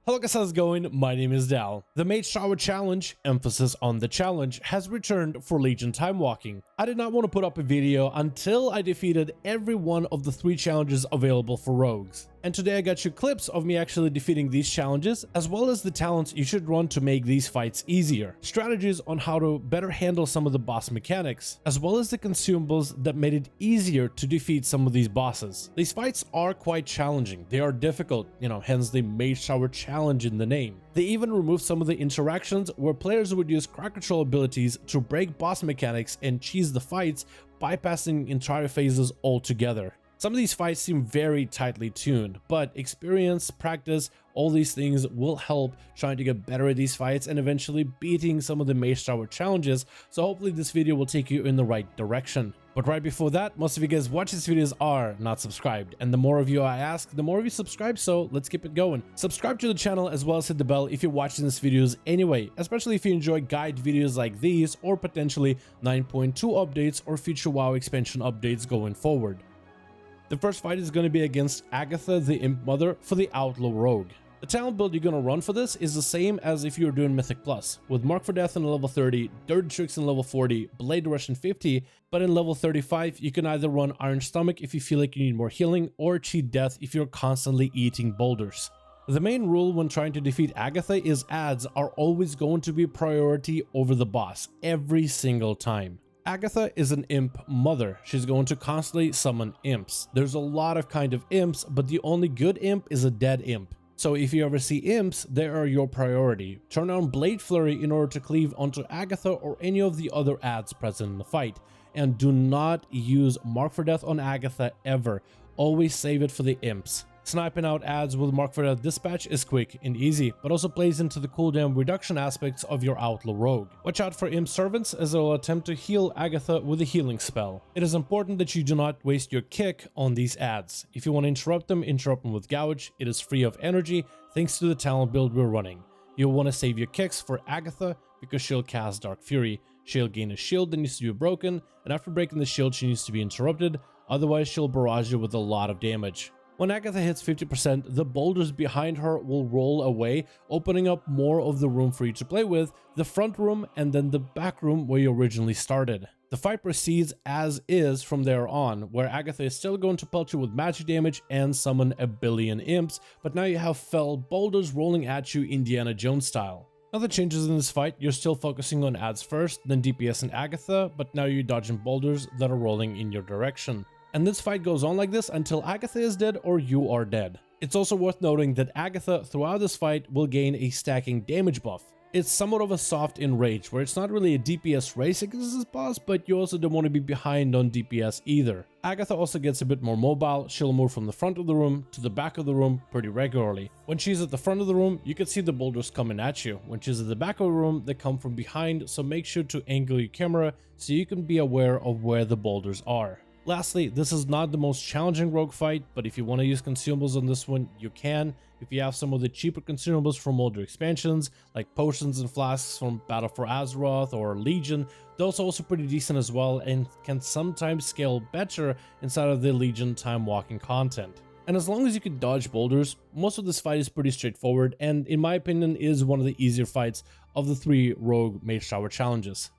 Hello guys, how's it going? My name is Dal. The Mage Tower Challenge, emphasis on the challenge, has returned for Legion Timewalking. I did not want to put up a video until I defeated every one of the 3 challenges available for rogues. And today I got you clips of me actually defeating these challenges, as well as the talents you should run to make these fights easier, strategies on how to better handle some of the boss mechanics, as well as the consumables that made it easier to defeat some of these bosses. These fights are quite challenging, they are difficult, hence the Mage Tower Challenge in the name. They even removed some of the interactions where players would use crowd control abilities to break boss mechanics and cheese the fights, bypassing entire phases altogether. Some of these fights seem very tightly tuned, but experience, practice, all these things will help trying to get better at these fights and eventually beating some of the Mage Tower challenges, so hopefully this video will take you in the right direction. But right before that, most of you guys watching these videos are not subscribed, and the more of you I ask, the more of you subscribe, so let's keep it going. Subscribe to the channel as well as hit the bell if you're watching these videos anyway, especially if you enjoy guide videos like these or potentially 9.2 updates or future WoW expansion updates going forward. The first fight is going to be against Agatha the Imp Mother for the Outlaw Rogue. The talent build you're going to run for this is the same as if you were doing Mythic Plus, with Mark for Death in level 30, Dirty Tricks in level 40, Blade Rush in 50, but in level 35 you can either run Iron Stomach if you feel like you need more healing, or Cheat Death if you're constantly eating boulders. The main rule when trying to defeat Agatha is ads are always going to be a priority over the boss, every single time. Agatha is an imp mother. She's going to constantly summon imps. There's a lot of kind of imps, but the only good imp is a dead imp. So if you ever see imps, they are your priority. Turn on Blade Flurry in order to cleave onto Agatha or any of the other ads present in the fight. And do not use Mark for Death on Agatha ever. Always save it for the imps. Sniping out ads with Mark for Death Dispatch is quick and easy, but also plays into the cooldown reduction aspects of your Outlaw Rogue. Watch out for imp servants as they will attempt to heal Agatha with a healing spell. It is important that you do not waste your kick on these ads. If you want to interrupt them with Gouge. It is free of energy thanks to the talent build we're running. You'll want to save your kicks for Agatha because she'll cast Dark Fury. She'll gain a shield that needs to be broken, and after breaking the shield she needs to be interrupted, otherwise she'll barrage you with a lot of damage. When Agatha hits 50%, the boulders behind her will roll away, opening up more of the room for you to play with, the front room and then the back room where you originally started. The fight proceeds as is from there on, where Agatha is still going to pelt you with magic damage and summon a billion imps, but now you have fell boulders rolling at you Indiana Jones style. Other changes in this fight, you're still focusing on ads first, then DPS and Agatha, but now you're dodging boulders that are rolling in your direction. And this fight goes on like this until Agatha is dead or you are dead. It's also worth noting that Agatha throughout this fight will gain a stacking damage buff. It's somewhat of a soft enrage, where it's not really a DPS race against this boss, but you also don't want to be behind on DPS either. Agatha also gets a bit more mobile. She'll move from the front of the room to the back of the room pretty regularly. When she's at the front of the room, you can see the boulders coming at you. When she's at the back of the room, they come from behind, so make sure to angle your camera so you can be aware of where the boulders are. Lastly, this is not the most challenging rogue fight, but if you want to use consumables on this one, you can. If you have some of the cheaper consumables from older expansions, like potions and flasks from Battle for Azeroth or Legion, those are also pretty decent as well and can sometimes scale better inside of the Legion Timewalking content. And as long as you can dodge boulders, most of this fight is pretty straightforward and in my opinion is one of the easier fights of the 3 rogue Mage Tower challenges.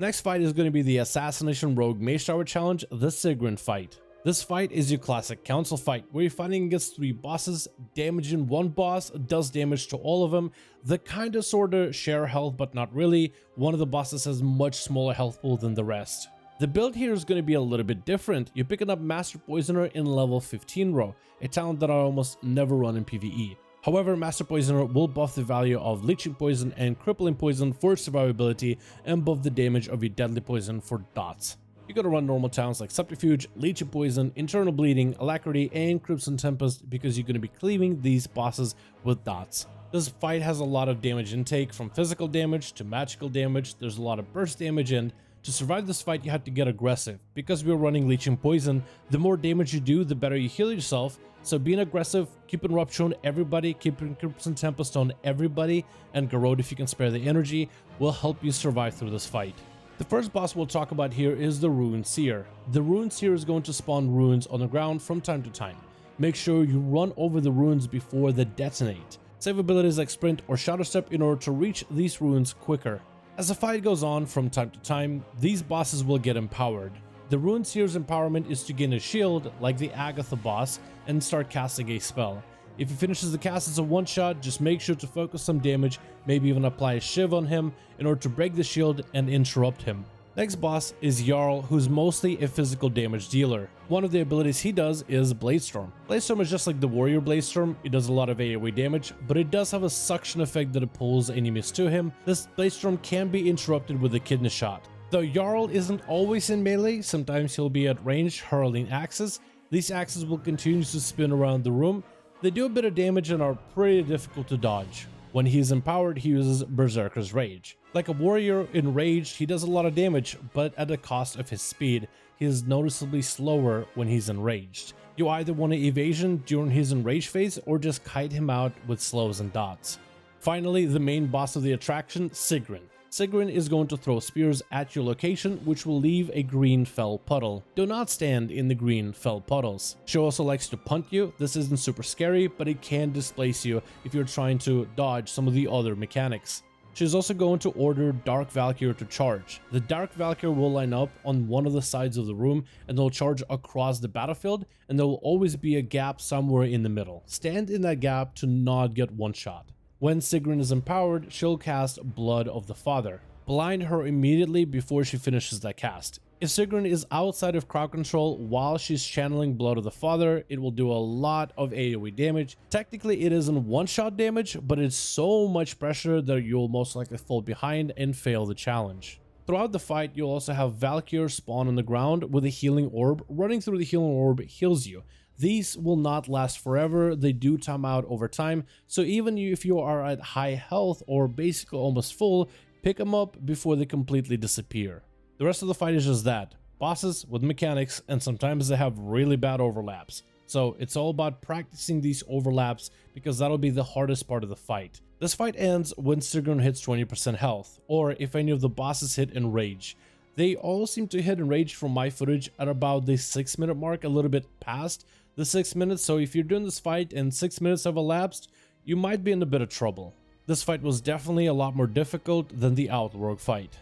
Next fight is going to be the Assassination Rogue Mage Tower Challenge, the Sigrun fight. This fight is your classic council fight, where you're fighting against 3 bosses, damaging one boss, does damage to all of them. They kinda sorta share health, but not really. One of the bosses has much smaller health pool than the rest. The build here is going to be a little bit different. You're picking up Master Poisoner in level 15 row, a talent that I almost never run in PvE. However, Master Poisoner will buff the value of Leeching Poison and Crippling Poison for survivability and buff the damage of your Deadly Poison for dots. You gotta run normal talents like Subterfuge, Leeching Poison, Internal Bleeding, Alacrity, and Crimson Tempest because you're gonna be cleaving these bosses with dots. This fight has a lot of damage intake, from physical damage to magical damage. There's a lot of burst damage, and to survive this fight you have to get aggressive. Because we're running Leeching Poison, the more damage you do, the better you heal yourself. So being aggressive, keeping Rupture on everybody, keeping Crimson Tempest on everybody, and Garrote if you can spare the energy, will help you survive through this fight. The first boss we'll talk about here is the Rune Seer. The Rune Seer is going to spawn runes on the ground from time to time. Make sure you run over the runes before they detonate. Save abilities like Sprint or Shadow Step in order to reach these runes quicker. As the fight goes on from time to time, these bosses will get empowered. The Rune Seer's empowerment is to gain a shield, like the Agatha boss, and start casting a spell. If he finishes the cast as a one-shot, just make sure to focus some damage, maybe even apply a shiv on him in order to break the shield and interrupt him. Next boss is Jarl, who's mostly a physical damage dealer. One of the abilities he does is Bladestorm. Bladestorm is just like the Warrior Bladestorm. It does a lot of AoE damage, but it does have a suction effect that it pulls enemies to him. This Bladestorm can be interrupted with a Kidney Shot. Though Jarl isn't always in melee, sometimes he'll be at range hurling axes. These axes will continue to spin around the room. They do a bit of damage and are pretty difficult to dodge. When he's empowered, he uses Berserker's Rage. Like a warrior enraged, he does a lot of damage, but at the cost of his speed. He is noticeably slower when he's enraged. You either want to evasion during his enraged phase or just kite him out with slows and dots. Finally, the main boss of the attraction, Sigrun. Sigrun is going to throw spears at your location, which will leave a green fell puddle. Do not stand in the green fell puddles. She also likes to punt you. This isn't super scary, but it can displace you if you're trying to dodge some of the other mechanics. She's also going to order Dark Valkyrie to charge. The Dark Valkyrie will line up on one of the sides of the room and they'll charge across the battlefield, and there will always be a gap somewhere in the middle. Stand in that gap to not get one shot. When Sigrun is empowered, she'll cast Blood of the Father. Blind her immediately before she finishes that cast. If Sigrun is outside of crowd control while she's channeling Blood of the Father, it will do a lot of AoE damage. Technically it isn't one-shot damage, but it's so much pressure that you'll most likely fall behind and fail the challenge. Throughout the fight, you'll also have Valkyr spawn on the ground with a healing orb. Running through the healing orb heals you. These will not last forever, they do time out over time, so even if you are at high health or basically almost full, pick them up before they completely disappear. The rest of the fight is just that, bosses with mechanics, and sometimes they have really bad overlaps. So it's all about practicing these overlaps because that'll be the hardest part of the fight. This fight ends when Sigrun hits 20% health, or if any of the bosses hit Enrage. They all seem to hit Enrage from my footage at about the 6-minute mark, a little bit past the 6 minutes, so if you're doing this fight and 6 minutes have elapsed, you might be in a bit of trouble. This fight was definitely a lot more difficult than the Outlaw fight.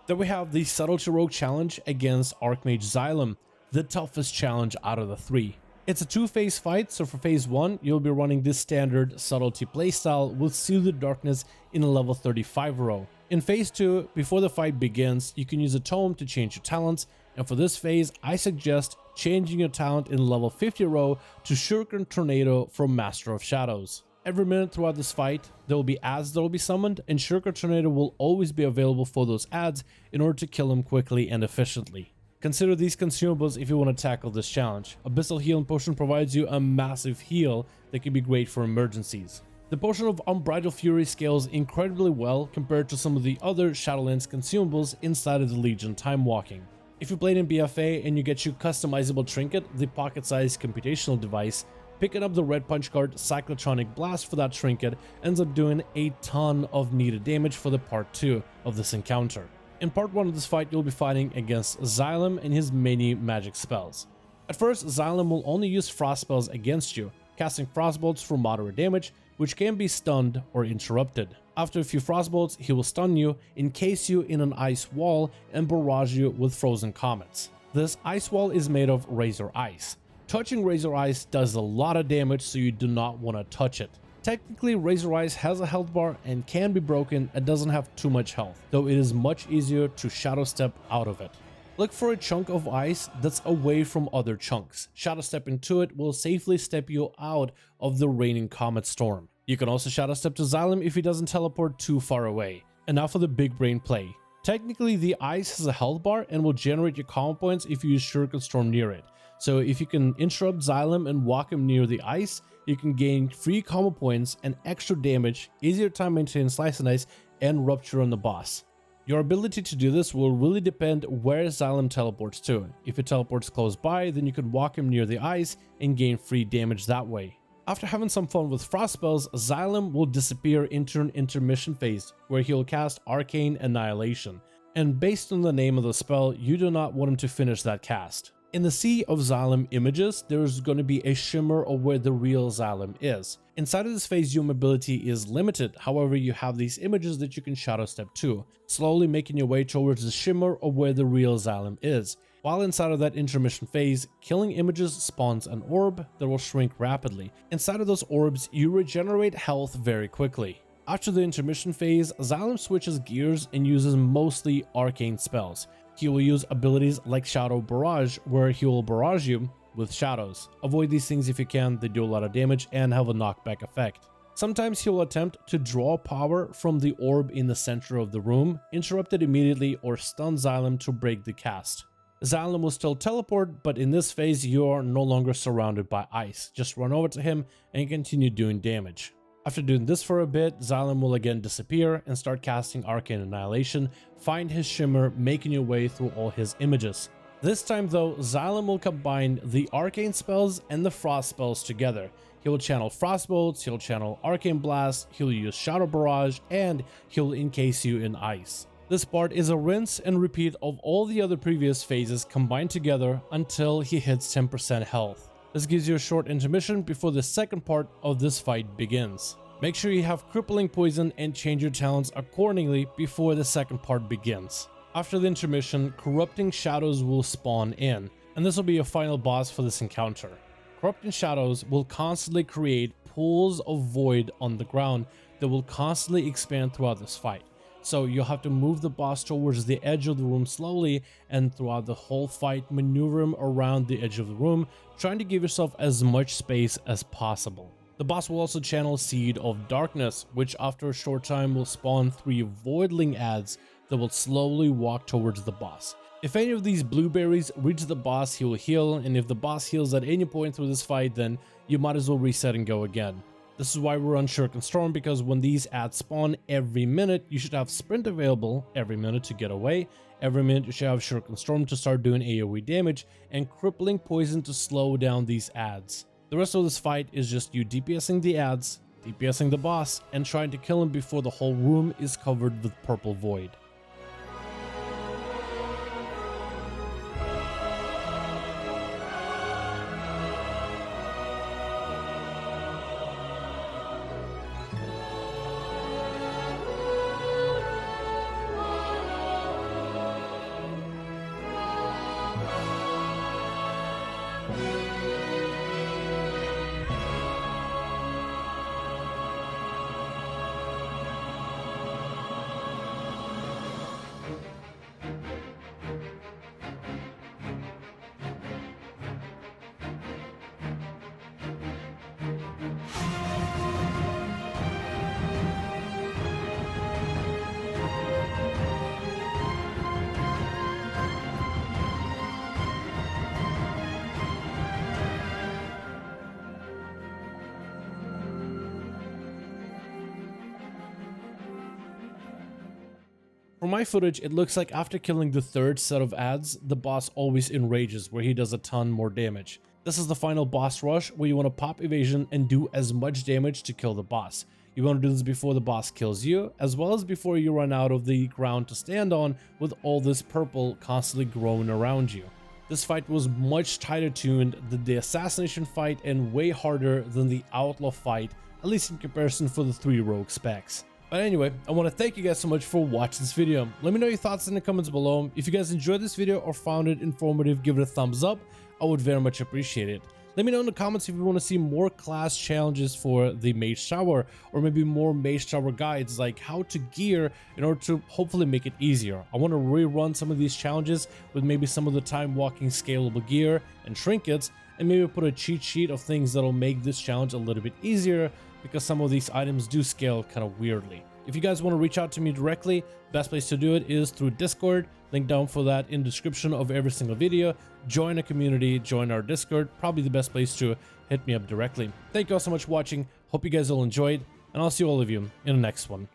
Then we have the Subtlety Rogue challenge against Archmage Xylem, the toughest challenge out of the 3. It's a two-phase fight, so for phase 1, you'll be running this standard Subtlety playstyle with Seal the Darkness in a level 35 row. In phase 2, before the fight begins, you can use a tome to change your talents, and for this phase, I suggest changing your talent in level 50 row to Shuriken Tornado from Master of Shadows. Every minute throughout this fight, there will be ads that will be summoned, and Shuriken Tornado will always be available for those ads in order to kill them quickly and efficiently. Consider these consumables if you want to tackle this challenge. Abyssal Healing Potion provides you a massive heal that can be great for emergencies. The Potion of Unbridled Fury scales incredibly well compared to some of the other Shadowlands consumables inside of the Legion Timewalking. If you played in BFA and you get your customizable trinket, the pocket-sized computational device, picking up the Red Punch card Cyclotronic Blast for that trinket ends up doing a ton of needed damage for the part 2 of this encounter. In part 1 of this fight, you'll be fighting against Xylem and his many magic spells. At first, Xylem will only use frost spells against you, casting frostbolts for moderate damage, which can be stunned or interrupted. After a few frostbolts, he will stun you, encase you in an ice wall, and barrage you with frozen comets. This ice wall is made of Razor Ice. Touching Razor Ice does a lot of damage, so you do not want to touch it. Technically, Razor Ice has a health bar and can be broken and doesn't have too much health, though it is much easier to shadow step out of it. Look for a chunk of ice that's away from other chunks. Shadow step into it will safely step you out of the raining comet storm. You can also shadow step to Xylem if he doesn't teleport too far away. And now for the big brain play. Technically, the ice has a health bar and will generate your combo points if you use Shuriken Storm near it. So if you can interrupt Xylem and walk him near the ice, you can gain free combo points and extra damage, easier time maintaining Slice and Ice, and Rupture on the boss. Your ability to do this will really depend where Xylem teleports to. If it teleports close by, then you can walk him near the ice and gain free damage that way. After having some fun with frost spells, Xylem will disappear into an intermission phase where he will cast Arcane Annihilation. And based on the name of the spell, you do not want him to finish that cast. In the sea of Xylem images, there's going to be a shimmer of where the real Xylem is. Inside of this phase, your mobility is limited, however you have these images that you can shadow step to, slowly making your way towards the shimmer of where the real Xylem is. While inside of that intermission phase, killing images spawns an orb that will shrink rapidly. Inside of those orbs, you regenerate health very quickly. After the intermission phase, Xylem switches gears and uses mostly arcane spells. He will use abilities like Shadow Barrage, where he will barrage you with shadows. Avoid these things if you can, they do a lot of damage and have a knockback effect. Sometimes he will attempt to draw power from the orb in the center of the room, interrupt it immediately, or stun Xylem to break the cast. Xylem will still teleport, but in this phase you are no longer surrounded by ice. Just run over to him and continue doing damage. After doing this for a bit, Xylem will again disappear and start casting Arcane Annihilation, find his shimmer, making your way through all his images. This time though, Xylem will combine the arcane spells and the frost spells together. He will channel Frostbolts, he'll channel Arcane Blast, he'll use Shadow Barrage, and he'll encase you in ice. This part is a rinse and repeat of all the other previous phases combined together until he hits 10% health. This gives you a short intermission before the second part of this fight begins. Make sure you have Crippling Poison and change your talents accordingly before the second part begins. After the intermission, Corrupting Shadows will spawn in, and this will be your final boss for this encounter. Corrupting Shadows will constantly create pools of void on the ground that will constantly expand throughout this fight. So you'll have to move the boss towards the edge of the room slowly, and throughout the whole fight maneuver him around the edge of the room, trying to give yourself as much space as possible. The boss will also channel Seed of Darkness, which after a short time will spawn 3 Voidling ads that will slowly walk towards the boss. If any of these blueberries reach the boss, he will heal, and if the boss heals at any point through this fight, then you might as well reset and go again. This is why we're on Shuriken Storm, because when these ads spawn every minute, you should have Sprint available every minute to get away. Every minute you should have Shuriken Storm to start doing AoE damage, and Crippling Poison to slow down these ads. The rest of this fight is just you DPSing the ads, DPSing the boss, and trying to kill him before the whole room is covered with purple void. From my footage, it looks like after killing the third set of ads, the boss always enrages where he does a ton more damage. This is the final boss rush where you want to pop evasion and do as much damage to kill the boss. You want to do this before the boss kills you, as well as before you run out of the ground to stand on with all this purple constantly growing around you. This fight was much tighter tuned than the Assassination fight and way harder than the Outlaw fight, at least in comparison for the 3 rogue specs. But anyway, I want to thank you guys so much for watching this video. Let me know your thoughts in the comments below. If you guys enjoyed this video or found it informative, give it a thumbs up. I would very much appreciate it. Let me know in the comments if you want to see more class challenges for the Mage Tower, or maybe more Mage Tower guides, like how to gear in order to hopefully make it easier. I want to rerun some of these challenges with maybe some of the time walking scalable gear and trinkets, and maybe put a cheat sheet of things that'll make this challenge a little bit easier, because some of these items do scale kind of weirdly. If you guys want to reach out to me directly, best place to do it is through Discord. Link down for that in description of every single video. Join a community, join our Discord, probably the best place to hit me up directly. Thank you all so much for watching. Hope you guys all enjoyed, and I'll see all of you in the next one.